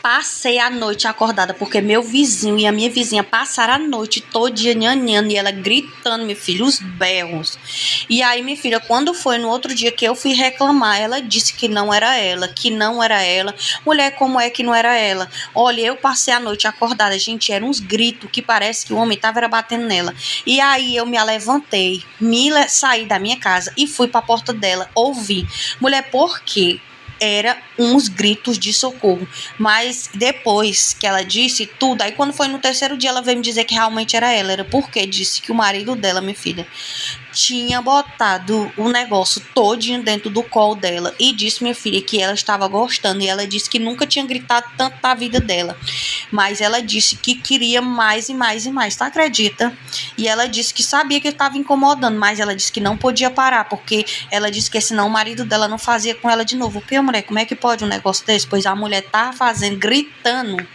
passei a noite acordada, porque meu vizinho e a minha vizinha passaram a noite todo dia nhanhando e ela gritando, meu filho, os berros. E aí, minha filha, quando foi no outro dia que eu fui reclamar, ela disse que não era ela, que não era ela. Mulher, como é que não era ela? Olha, eu passei a noite acordada, gente, eram uns gritos que parece que o homem tava batendo nela. E aí eu me levantei, saí da minha casa e fui pra porta dela, ouvi. Mulher, por quê? Era uns gritos de socorro, mas depois que ela disse tudo, aí quando foi no terceiro dia ela veio me dizer que realmente era ela, era porque disse que o marido dela, minha filha, tinha botado o negócio todinho dentro do colo dela e disse, minha filha, que ela estava gostando e ela disse que nunca tinha gritado tanto na vida dela, mas ela disse que queria mais e mais e mais, tá, acredita? E ela disse que sabia que estava incomodando, mas ela disse que não podia parar, porque ela disse que senão o marido dela não fazia com ela de novo. Pô, mulher, como é que pode um negócio desse? Pois a mulher tá fazendo, gritando